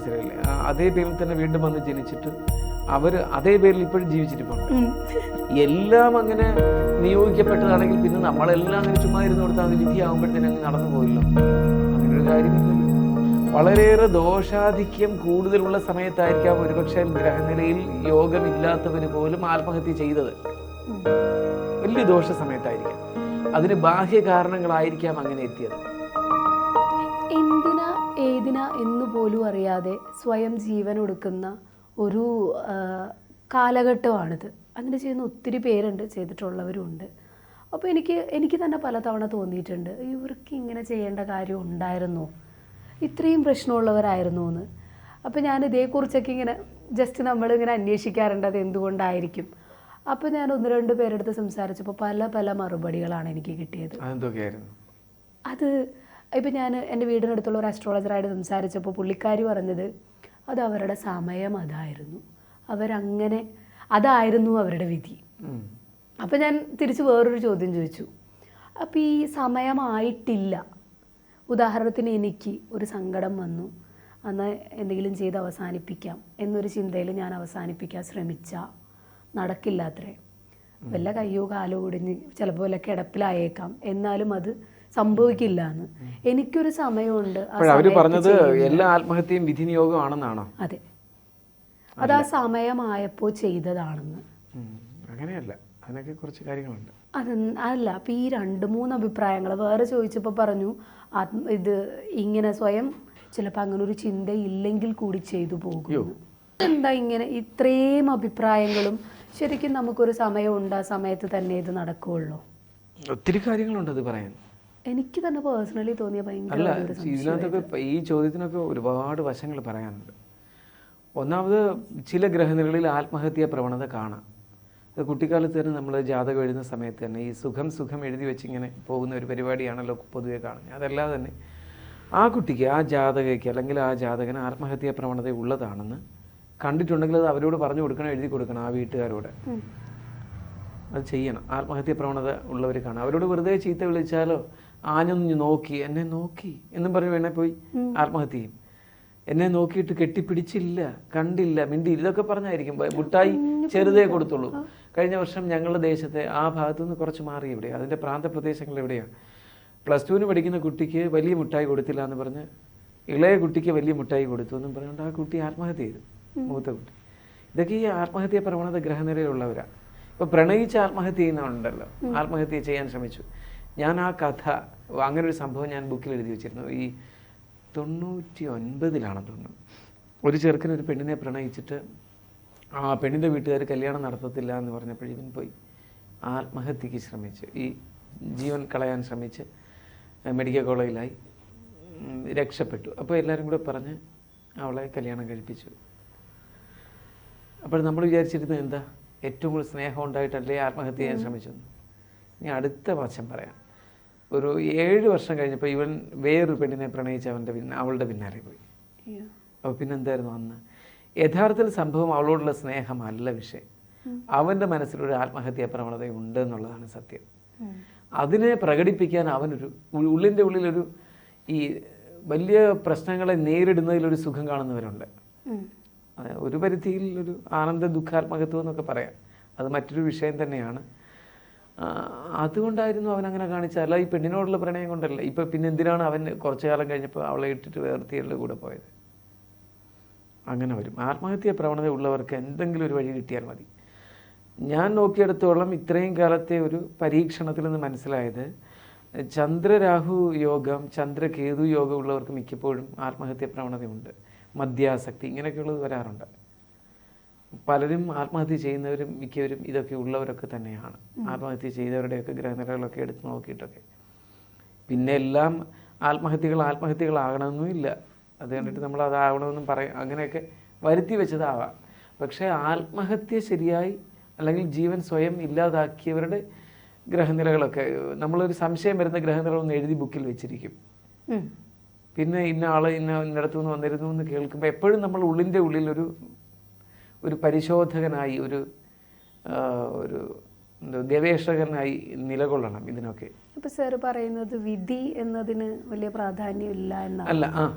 മനസ്സിലായില്ലേ? അതേ പേരിൽ തന്നെ വീണ്ടും വന്ന് ജനിച്ചിട്ട് അവർ അതേ പേരിൽ ഇപ്പോഴും ജീവിച്ചിരിപ്പുണ്ട്. എല്ലാം അങ്ങനെ നിയോഗിക്കപ്പെട്ടതാണെങ്കിൽ പിന്നെ നമ്മളെല്ലാം അങ്ങനെ ചുമ്മാ ഇരുന്ന് കൊടുത്താൽ അത് വിധിയാകുമ്പോഴത്തേനും അങ്ങ് നടന്നു പോയില്ലോ. അങ്ങനൊരു കാര്യമില്ലല്ലോ. വളരെയേറെ ദോഷാധിക്യം കൂടുതലുള്ള സമയത്തായിരിക്കാം ഒരുപക്ഷെ ഗ്രഹനിലയിൽ യോഗമില്ലാത്തവർ പോലും ആത്മഹത്യ ചെയ്തത്. വലിയ ദോഷ സമയത്തായിരിക്കാം. അതിന് ബാഹ്യ കാരണങ്ങളായിരിക്കാം അങ്ങനെ എത്തിയത്. എന്തിനാ ഏതിനാ എന്ന് പോലും അറിയാതെ സ്വയം ജീവൻ ഒടുക്കുന്ന ഒരു കാലഘട്ടമാണിത്. അങ്ങനെ ചെയ്യുന്ന ഒത്തിരി പേരുണ്ട്, ചെയ്തിട്ടുള്ളവരുമുണ്ട്. അപ്പോൾ എനിക്ക് തന്നെ പലതവണ തോന്നിയിട്ടുണ്ട്, ഇവർക്ക് ഇങ്ങനെ ചെയ്യേണ്ട കാര്യം ഉണ്ടായിരുന്നോ, ഇത്രയും പ്രശ്നമുള്ളവരായിരുന്നു എന്ന്. അപ്പോൾ ഞാൻ ഇതേക്കുറിച്ചൊക്കെ ഇങ്ങനെ ജസ്റ്റ് നമ്മളിങ്ങനെ അന്വേഷിക്കാറുണ്ട്, അത് എന്തുകൊണ്ടായിരിക്കും. അപ്പോൾ ഞാൻ 1-2 പേരെടുത്ത് സംസാരിച്ചപ്പോൾ പല മറുപടികളാണ് എനിക്ക് കിട്ടിയത്. അത് ഇപ്പം ഞാൻ എൻ്റെ വീടിനടുത്തുള്ള ഒരു അസ്ട്രോളജറായിട്ട് സംസാരിച്ചപ്പോൾ പുള്ളിക്കാരി പറഞ്ഞത് അത് അവരുടെ സമയം അതായിരുന്നു, അവരങ്ങനെ അതായിരുന്നു അവരുടെ വിധി. അപ്പോൾ ഞാൻ തിരിച്ച് വേറൊരു ചോദ്യം ചോദിച്ചു, അപ്പോൾ ഈ സമയമായിട്ടില്ല, ഉദാഹരണത്തിന് എനിക്ക് ഒരു സങ്കടം വന്നു, അന്ന് എന്തെങ്കിലും ചെയ്ത് അവസാനിപ്പിക്കാം എന്നൊരു ചിന്തയിൽ ഞാൻ അവസാനിപ്പിക്കാൻ ശ്രമിച്ചാൽ നടക്കില്ലാത്രേ. വല്ല കയ്യോ കാലോ ഒടിഞ്ഞ് ചിലപ്പോൾ വല്ല കിടപ്പിലായേക്കാം, എന്നാലും അത് സംഭവിക്കില്ല എന്ന്. എനിക്കൊരു സമയമുണ്ട്. അവർ പറഞ്ഞത് എല്ലാ ആത്മഹത്യയും വിധി നിയോഗമാണെന്നാണോ? അതെ, അത് ആ സമയമായപ്പോൾ ചെയ്തതാണെന്ന്. അങ്ങനെയല്ല, അതിനൊക്കെ കുറച്ച് കാര്യങ്ങളുണ്ട്. അതല്ല, അപ്പം ഈ 2-3 അഭിപ്രായങ്ങൾ വേറെ ചോദിച്ചപ്പോൾ പറഞ്ഞു ഇത് ഇങ്ങനെ സ്വയം ചിലപ്പോൾ അങ്ങനെ ഒരു ചിന്ത ഇല്ലെങ്കിൽ കൂടി ചെയ്തു പോകും. എന്താ ഇങ്ങനെ ഇത്രയും അഭിപ്രായങ്ങളും? ശരിക്കും നമുക്കൊരു സമയമുണ്ട്, ആ സമയത്ത് തന്നെ ഇത് നടക്കുകയുള്ളൂ. ഒത്തിരി കാര്യങ്ങളുണ്ട് അത് പറയാൻ. എനിക്ക് തന്നെ പേഴ്സണലി തോന്നിയ അല്ല, ഇതിനകത്തൊക്കെ ഈ ചോദ്യത്തിനൊക്കെ ഒരുപാട് വശങ്ങൾ പറയാനുണ്ട്. ഒന്നാമത് ചില ഗ്രഹനിലകളിൽ ആത്മഹത്യാ പ്രവണത കാണാം. അത് കുട്ടിക്കാലത്ത് തന്നെ നമ്മൾ ജാതകം എഴുതുന്ന സമയത്ത് തന്നെ ഈ സുഖം എഴുതി വെച്ചിങ്ങനെ പോകുന്ന ഒരു പരിപാടിയാണല്ലോ പൊതുവെ കാണുന്നത്. അതല്ലാതെ തന്നെ ആ കുട്ടിക്ക്, ആ ജാതകയ്ക്ക് അല്ലെങ്കിൽ ആ ജാതകന് ആത്മഹത്യാ പ്രവണത ഉള്ളതാണെന്ന് കണ്ടിട്ടുണ്ടെങ്കിൽ അത് അവരോട് പറഞ്ഞു കൊടുക്കണം, എഴുതി കൊടുക്കണം. ആ വീട്ടുകാരോട് അത് ചെയ്യണം. ആത്മഹത്യാ പ്രവണത ഉള്ളവർ കാണാം. അവരോട് വെറുതെ ചീത്ത വിളിച്ചാലോ, ആഞ്ഞൊന്ന് നോക്കി, എന്നെ നോക്കി എന്നും പറഞ്ഞ് വേണേൽ പോയി ആത്മഹത്യ ചെയ്യും. എന്നെ നോക്കിയിട്ട് കെട്ടിപ്പിടിച്ചില്ല, കണ്ടില്ല, മിണ്ടിയില്ല, ഇതൊക്കെ പറഞ്ഞായിരിക്കും. മുട്ടായി ചെറുതേ കൊടുത്തുള്ളൂ. കഴിഞ്ഞ വർഷം ഞങ്ങളുടെ ദേശത്തെ ആ ഭാഗത്തുനിന്ന് കുറച്ച് മാറി എവിടെയാണ്, അതിൻ്റെ പ്രാന്തപ്രദേശങ്ങൾ എവിടെയാണ്, +2 പഠിക്കുന്ന കുട്ടിക്ക് വലിയ മുട്ടായി കൊടുത്തില്ല എന്ന് പറഞ്ഞ് ഇളയ കുട്ടിക്ക് വലിയ മുട്ടായി കൊടുത്തു എന്നും പറഞ്ഞുകൊണ്ട് ആ കുട്ടി ആത്മഹത്യ ചെയ്തു, മൂത്ത കുട്ടി. ഇതൊക്കെ ഈ ആത്മഹത്യാ പ്രവണത ഗ്രഹനിലയിലുള്ളവരാണ്. ഇപ്പോൾ പ്രണയിച്ച് ആത്മഹത്യ ചെയ്യുന്നവരുണ്ടല്ലോ, ആത്മഹത്യ ചെയ്യാൻ ശ്രമിച്ചു. ഞാൻ ആ കഥ, അങ്ങനെ ഒരു സംഭവം ഞാൻ ബുക്കിൽ എഴുതി വെച്ചിരുന്നു. ഈ 99-ലാണെന്ന് തോന്നുന്നു. ഒരു ചെറുക്കൻ ഒരു പെണ്ണിനെ പ്രണയിച്ചിട്ട് ആ പെണ്ണിൻ്റെ വീട്ടുകാർ കല്യാണം നടത്തത്തില്ല എന്ന് പറഞ്ഞപ്പോൾ ഇവൻ പോയി ആത്മഹത്യക്ക് ശ്രമിച്ച്, ഈ ജീവൻ കളയാൻ ശ്രമിച്ച് മെഡിക്കൽ കോളേജിലായി, രക്ഷപ്പെട്ടു. അപ്പോൾ എല്ലാവരും കൂടെ പറഞ്ഞ് അവളെ കല്യാണം കഴിപ്പിച്ചു. അപ്പോൾ നമ്മൾ വിചാരിച്ചിരുന്നത് എന്താ, ഏറ്റവും കൂടുതൽ സ്നേഹം ഉണ്ടായിട്ടല്ലേ ആത്മഹത്യ ചെയ്യാൻ ശ്രമിച്ചെന്ന്. ഇനി അടുത്ത വശം പറയാം. ഒരു 7 വർഷം കഴിഞ്ഞപ്പോൾ ഇവൻ വേറൊരു പെണ്ണിനെ പ്രണയിച്ച് അവളുടെ പിന്നാലെ പോയി. അപ്പോൾ പിന്നെന്തായിരുന്നു അന്ന്? യഥാർത്ഥത്തിൽ സംഭവം അവളോടുള്ള സ്നേഹമല്ല വിഷയം, അവൻ്റെ മനസ്സിലൊരു ആത്മഹത്യാ പ്രവണത ഉണ്ട് എന്നുള്ളതാണ് സത്യം. അതിനെ പ്രകടിപ്പിക്കാൻ അവനൊരു ഉള്ളിൻ്റെ ഉള്ളിലൊരു ഈ വലിയ പ്രശ്നങ്ങളെ നേരിടുന്നതിലൊരു സുഖം കാണുന്നവരുണ്ട്. ഒരു പരിധിയിൽ ഒരു ആനന്ദ ദുഃഖാത്മകത്വം എന്നൊക്കെ പറയാം, അത് മറ്റൊരു വിഷയം തന്നെയാണ്. അതുകൊണ്ടായിരുന്നു അവൻ അങ്ങനെ കാണിച്ചത്, അല്ല ഈ പെണ്ണിനോടുള്ള പ്രണയം കൊണ്ടല്ല. ഇപ്പം പിന്നെ എന്തിനാണ് അവൻ കുറച്ചു കാലം കഴിഞ്ഞപ്പോൾ അവളെ ഇട്ടിട്ട് വേർത്തിയുടെ കൂടെ പോയത്? അങ്ങനെ വരും. ആത്മഹത്യാ പ്രവണത ഉള്ളവർക്ക് എന്തെങ്കിലും ഒരു വഴി കിട്ടിയാൽ മതി. ഞാൻ നോക്കിയെടുത്തോളം ഇത്രയും കാലത്തെ ഒരു പരീക്ഷണത്തിൽ നിന്ന് മനസ്സിലായത്, ചന്ദ്രരാഹു യോഗം, ചന്ദ്രകേതു യോഗം ഉള്ളവർക്ക് മിക്കപ്പോഴും ആത്മഹത്യാ പ്രവണതയുണ്ട്, മദ്യാസക്തി, ഇങ്ങനെയൊക്കെയുള്ളത് വരാറുണ്ട്. പലരും ആത്മഹത്യ ചെയ്യുന്നവരും മിക്കവരും ഇതൊക്കെ ഉള്ളവരൊക്കെ തന്നെയാണ്. ആത്മഹത്യ ചെയ്തവരുടെയൊക്കെ ഗ്രഹനിലകളൊക്കെ എടുത്ത് നോക്കിയിട്ടൊക്കെ. പിന്നെ എല്ലാം ആത്മഹത്യകളാകണമെന്നുമില്ല. അത് കണ്ടിട്ട് നമ്മൾ അതാവണമെന്നും അങ്ങനെയൊക്കെ വരുത്തി വെച്ചതാവാം. പക്ഷേ ആത്മഹത്യ ശരിയായി അല്ലെങ്കിൽ ജീവൻ സ്വയം ഇല്ലാതാക്കിയവരുടെ ഗ്രഹനിലകളൊക്കെ നമ്മളൊരു സംശയം വരുന്ന ഗ്രഹനിലകളൊന്ന് എഴുതി ബുക്കിൽ വെച്ചിരിക്കും. പിന്നെ ഇന്ന ആൾ ഇന്നിടത്തു നിന്ന് വന്നിരുന്നു എന്ന് കേൾക്കുമ്പോൾ എപ്പോഴും നമ്മൾ ഉള്ളിൻ്റെ ഉള്ളിൽ ഒരു പരിശോധകനായി, ഒരു ഗവേഷകനായി നിലകൊള്ളണം ഇതിനൊക്കെ. അപ്പോൾ സാർ പറയുന്നത് വിധി എന്നതിന് വലിയ പ്രാധാന്യം ഇല്ല എന്നല്ല? അല്ല,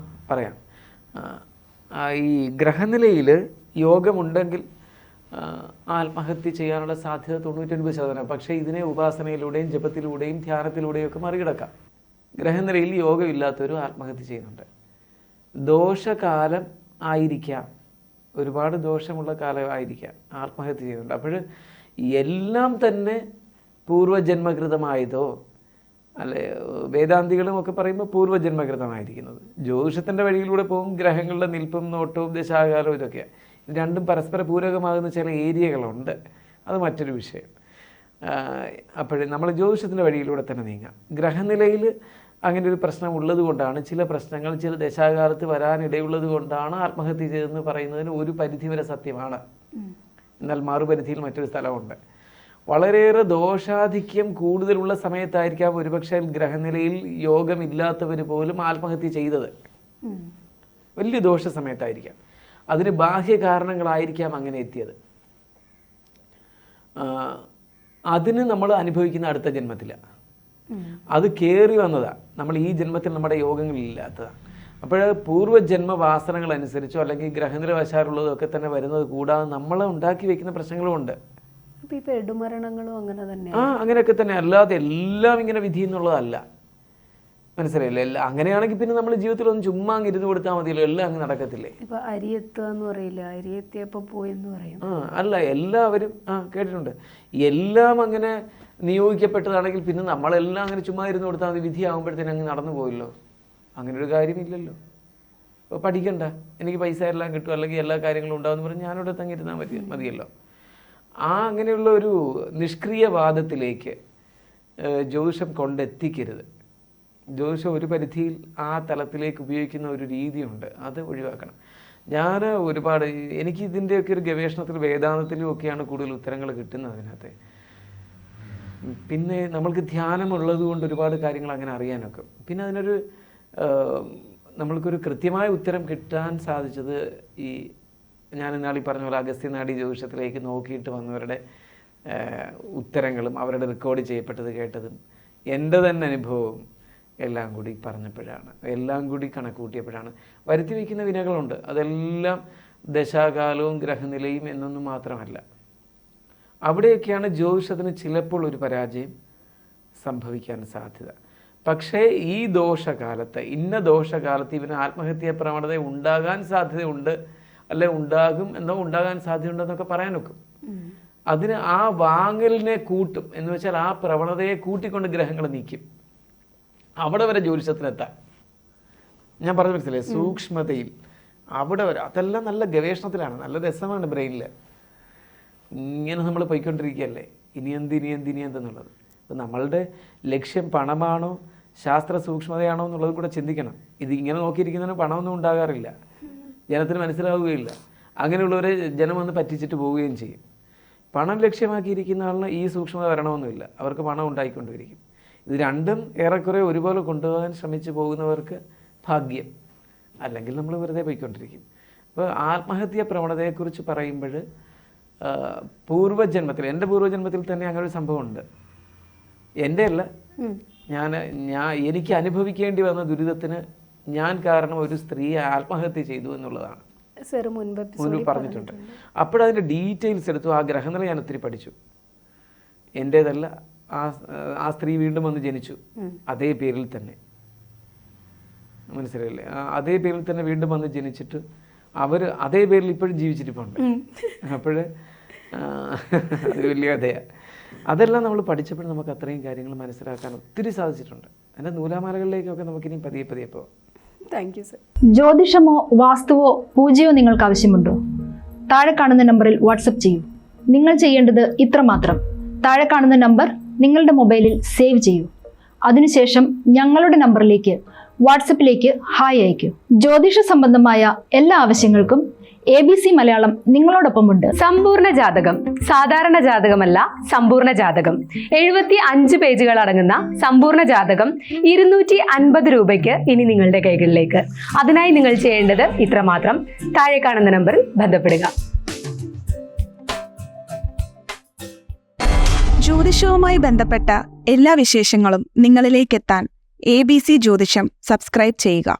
പറയാം. ഈ ഗ്രഹനിലയിൽ യോഗമുണ്ടെങ്കിൽ ആത്മഹത്യ ചെയ്യാനുള്ള സാധ്യത 99%. പക്ഷേ ഇതിനെ ഉപാസനയിലൂടെയും ജപത്തിലൂടെയും ധ്യാനത്തിലൂടെയും ഒക്കെ മറികടക്കാം. ഗ്രഹനിലയിൽ യോഗമില്ലാത്തവരും ആത്മഹത്യ ചെയ്യുന്നുണ്ട്. ദോഷകാലം ആയിരിക്കാം, ഒരുപാട് ദോഷമുള്ള കാലമായിരിക്കാം ആത്മഹത്യ ചെയ്യുന്നുണ്ട്. അപ്പോൾ എല്ലാം തന്നെ പൂർവ്വജന്മകൃതമായതോ അല്ലെ, വേദാന്തികളും ഒക്കെ പറയുമ്പോൾ പൂർവ്വജന്മകൃതമായിരിക്കുന്നത്. ജ്യോതിഷത്തിൻ്റെ വഴിയിലൂടെ പോകും, ഗ്രഹങ്ങളുടെ നിൽപ്പും നോട്ടവും ദശാകാലവും ഇതൊക്കെയാണ്. ഇത് രണ്ടും പരസ്പര പൂരകമാകുന്ന ചില ഏരിയകളുണ്ട്, അത് മറ്റൊരു വിഷയം. അപ്പോൾ നമ്മൾ ജ്യോതിഷത്തിൻ്റെ വഴിയിലൂടെ തന്നെ നീങ്ങാം. ഗ്രഹനിലയിൽ അങ്ങനെ ഒരു പ്രശ്നം ഉള്ളത് കൊണ്ടാണ്, ചില പ്രശ്നങ്ങൾ ചില ദശാകാലത്ത് വരാനിടയുള്ളത് കൊണ്ടാണ് ആത്മഹത്യ ചെയ്തതെന്ന് പറയുന്നതിന് ഒരു പരിധിവരെ സത്യമാണ്. എന്നാൽ മറുപരിധിയിൽ മറ്റൊരു സ്ഥലമുണ്ട്. വളരെയേറെ ദോഷാധിക്യം കൂടുതലുള്ള സമയത്തായിരിക്കാം ഒരുപക്ഷെ ഗ്രഹനിലയിൽ യോഗമില്ലാത്തവർ പോലും ആത്മഹത്യ ചെയ്തത്. വലിയ ദോഷ സമയത്തായിരിക്കാം. അതിന് ബാഹ്യ കാരണങ്ങളായിരിക്കാം അങ്ങനെ എത്തിയത്. അതിന് നമ്മൾ അനുഭവിക്കുന്ന അടുത്ത ജന്മത്തിലാണ്. അത് കയറി വന്നതാണ്. നമ്മൾ ഈ ജന്മത്തിൽ നമ്മുടെ യോഗങ്ങളില്ലാത്തതാണ്. അപ്പോൾ പൂർവ്വജന്മ വാസനകൾ അനുസരിച്ചോ അല്ലെങ്കിൽ ഗ്രഹനില വശാലുള്ളതൊക്കെ തന്നെ വരുന്നത് കൂടാതെ നമ്മൾ ഉണ്ടാക്കി വെക്കുന്ന പ്രശ്നങ്ങളുമുണ്ട്. ഇപ്പോൾ എടുമരണങ്ങളും അങ്ങനെ തന്നെ അങ്ങനെയൊക്കെ തന്നെ. അല്ലാതെ എല്ലാം ഇങ്ങനെ വിധി എന്നുള്ളതല്ല, മനസ്സിലായില്ലേ? എല്ലാം അങ്ങനെയാണെങ്കിൽ പിന്നെ നമ്മൾ ജീവിതത്തിൽ ഒന്ന് ചുമ്മാ അങ്ങ് ഇരുന്ന് കൊടുത്താൽ മതിയല്ലോ, എല്ലാം അങ്ങ് നടക്കത്തില്ലേ? ഇപ്പൊ അരിയെത്തുക എന്ന് പറയില്ല, അരിയെത്തിയപ്പോൾ പോയെന്ന് പറയും. അല്ല, എല്ലാവരും കേട്ടിട്ടുണ്ട്. എല്ലാം അങ്ങനെ നിയോഗിക്കപ്പെട്ടതാണെങ്കിൽ പിന്നെ നമ്മളെല്ലാം അങ്ങനെ ചുമ്മാ ഇരുന്ന് കൊടുത്താൽ മതി, വിധിയാകുമ്പോഴത്തേനും അങ്ങ് നടന്നു പോയല്ലോ. അങ്ങനെ ഒരു കാര്യമില്ലല്ലോ. ഇപ്പോൾ പഠിക്കണ്ട, എനിക്ക് പൈസ എല്ലാം കിട്ടും അല്ലെങ്കിൽ എല്ലാ കാര്യങ്ങളും ഉണ്ടാകുമെന്ന് പറഞ്ഞ് ഞാനിവിടെ തങ്ങിയിരുന്നാൽ മതിയല്ലോ. അങ്ങനെയുള്ള ഒരു നിഷ്ക്രിയവാദത്തിലേക്ക് ജ്യോതിഷം കൊണ്ടെത്തിക്കരുത്. ജ്യോതിഷം ഒരു പരിധിയിൽ ആ തലത്തിലേക്ക് ഉപയോഗിക്കുന്ന ഒരു രീതിയുണ്ട്, അത് ഒഴിവാക്കണം. ഞാൻ ഒരുപാട് എനിക്ക് ഇതിൻ്റെയൊക്കെ ഒരു ഗവേഷണത്തിൽ വേദാന്തത്തിലും ഒക്കെയാണ് കൂടുതൽ ഉത്തരങ്ങൾ കിട്ടുന്നത് അതിനകത്ത്. പിന്നെ നമ്മൾക്ക് ധ്യാനമുള്ളത് കൊണ്ട് ഒരുപാട് കാര്യങ്ങൾ അങ്ങനെ അറിയാനൊക്കെ. പിന്നെ അതിനൊരു നമ്മൾക്കൊരു കൃത്യമായ ഉത്തരം കിട്ടാൻ സാധിച്ചത് ഈ ഞാൻ ഇന്നാളീ പറഞ്ഞ പോലെ അഗസ്ത്യനാടി ജ്യോതിഷത്തിലേക്ക് നോക്കിയിട്ട് വന്നവരുടെ ഉത്തരങ്ങളും അവരുടെ റെക്കോർഡ് ചെയ്യപ്പെട്ടത് കേട്ടതും എൻ്റെ തന്നെ അനുഭവവും എല്ലാം കൂടി പറഞ്ഞപ്പോഴാണ്, എല്ലാം കൂടി കണക്കൂട്ടിയപ്പോഴാണ്. വരുത്തി വയ്ക്കുന്ന വിനകളുണ്ട്, അതെല്ലാം ദശാകാലവും ഗ്രഹനിലയും എന്നൊന്നും മാത്രമല്ല. അവിടെയൊക്കെയാണ് ജ്യോതിഷത്തിന് ചിലപ്പോൾ ഒരു പരാജയം സംഭവിക്കാൻ സാധ്യത. പക്ഷേ ഈ ദോഷകാലത്ത്, ഇന്ന ദോഷകാലത്ത് ഇവന് ആത്മഹത്യാ പ്രവണത ഉണ്ടാകാൻ സാധ്യതയുണ്ട്, അല്ലെ ഉണ്ടാകും എന്നോ ഉണ്ടാകാൻ സാധ്യതയുണ്ടെന്നൊക്കെ പറയാൻ നോക്കും. അതിന് ആ വാങ്ങലിനെ കൂട്ടും, എന്ന് വെച്ചാൽ ആ പ്രവണതയെ കൂട്ടിക്കൊണ്ട് ഗ്രഹങ്ങൾ നീക്കും. അവിടെ വരെ ജ്യോതിഷത്തിനെത്താൻ ഞാൻ പറഞ്ഞു മനസ്സിലായി, സൂക്ഷ്മതയിൽ അവിടെ വരെ. അതെല്ലാം നല്ല ഗവേഷണത്തിലാണ്, നല്ല രസമാണ് ബ്രെയിനിൽ. ഇങ്ങനെ നമ്മൾ പോയിക്കൊണ്ടിരിക്കുകയല്ലേ, ഇനിയെന്തെന്നുള്ളത്. അപ്പോൾ നമ്മളുടെ ലക്ഷ്യം പണമാണോ ശാസ്ത്ര സൂക്ഷ്മതയാണോ എന്നുള്ളത് കൂടെ ചിന്തിക്കണം. ഇത് ഇങ്ങനെ നോക്കിയിരിക്കുന്നതിന് പണമൊന്നും ഉണ്ടാകാറില്ല, ജനത്തിന് മനസ്സിലാവുകയില്ല. അങ്ങനെയുള്ളവരെ ജനം വന്ന് പറ്റിച്ചിട്ട് പോവുകയും ചെയ്യും. പണം ലക്ഷ്യമാക്കിയിരിക്കുന്ന ആളിന് ഈ സൂക്ഷ്മത വരണമെന്നില്ല, അവർക്ക് പണം ഉണ്ടായിക്കൊണ്ടിരിക്കും. ഇത് രണ്ടും ഏറെക്കുറെ ഒരുപോലെ കൊണ്ടുപോകാൻ ശ്രമിച്ചു പോകുന്നവർക്ക് ഭാഗ്യം, അല്ലെങ്കിൽ നമ്മൾ വെറുതെ പോയിക്കൊണ്ടിരിക്കും. അപ്പോൾ ആത്മഹത്യാ പ്രവണതയെക്കുറിച്ച് പറയുമ്പോൾ പൂർവ്വജന്മത്തിൽ, എൻ്റെ പൂർവ്വജന്മത്തിൽ തന്നെ അങ്ങനെ ഒരു സംഭവമുണ്ട്. എൻ്റെ അല്ല, എനിക്ക് അനുഭവിക്കേണ്ടി വന്ന ദുരിതത്തിന് ഞാൻ കാരണം ഒരു സ്ത്രീയെ ആത്മഹത്യ ചെയ്തു എന്നുള്ളതാണ് മുൻപ് പറഞ്ഞിട്ടുണ്ട്. അപ്പോഴതിൻ്റെ ഡീറ്റെയിൽസ് എടുത്തു. ആ ഗ്രഹനില ഞാൻ ഒത്തിരി പഠിച്ചു. എൻ്റേതല്ല, ആ സ്ത്രീ വീണ്ടും വന്ന് ജനിച്ചു അതേ പേരിൽ തന്നെ, മനസ്സിലായില്ലേ? അതേ പേരിൽ തന്നെ വീണ്ടും വന്ന് ജനിച്ചിട്ട് അവർ അതേ പേരിൽ ഇപ്പോഴും ജീവിച്ചിരിപ്പുണ്ട്. അപ്പോഴ് അതൊരു വലിയ കഥയാണ്. അതെല്ലാം നമ്മൾ പഠിച്ചപ്പോൾ നമുക്ക് അത്രയും കാര്യങ്ങൾ മനസ്സിലാക്കാൻ ഒത്തിരി സാധിച്ചിട്ടുണ്ട്. അതിൻ്റെ നൂലാമാലകളിലേക്കൊക്കെ നമുക്കിനി പതിയെ പോകാം. Thank you sir. ജ്യോതിഷമോ വാസ്തുവോ പൂജയോ നിങ്ങൾക്ക് ആവശ്യമുണ്ടോ? താഴെ കാണുന്ന നമ്പറിൽ വാട്സപ്പ് ചെയ്യൂ. നിങ്ങൾ ചെയ്യേണ്ടത് ഇത്രമാത്രം: താഴെ കാണുന്ന നമ്പർ നിങ്ങളുടെ മൊബൈലിൽ സേവ് ചെയ്യൂ. അതിനുശേഷം ഞങ്ങളുടെ നമ്പറിലേക്ക് വാട്സപ്പിലേക്ക് ഹായ് അയക്കൂ. ജ്യോതിഷ സംബന്ധമായ എല്ലാ ആവശ്യങ്ങൾക്കും ABC മലയാളം നിങ്ങളോടൊപ്പമുണ്ട്. സമ്പൂർണ്ണ ജാതകം, സാധാരണ ജാതകമല്ല, സമ്പൂർണ്ണ ജാതകം. 75 പേജുകൾ അടങ്ങുന്ന സമ്പൂർണ്ണ ജാതകം 250 രൂപയ്ക്ക് ഇനി നിങ്ങളുടെ കൈകളിലേക്ക്. അതിനായി നിങ്ങൾ ചെയ്യേണ്ടത് ഇത്രമാത്രം: താഴെ കാണുന്ന നമ്പറിൽ ബന്ധപ്പെടുക. ജ്യോതിഷവുമായി ബന്ധപ്പെട്ട എല്ലാ വിശേഷങ്ങളും നിങ്ങളിലേക്കെത്താൻ ABC ജ്യോതിഷം സബ്സ്ക്രൈബ് ചെയ്യുക.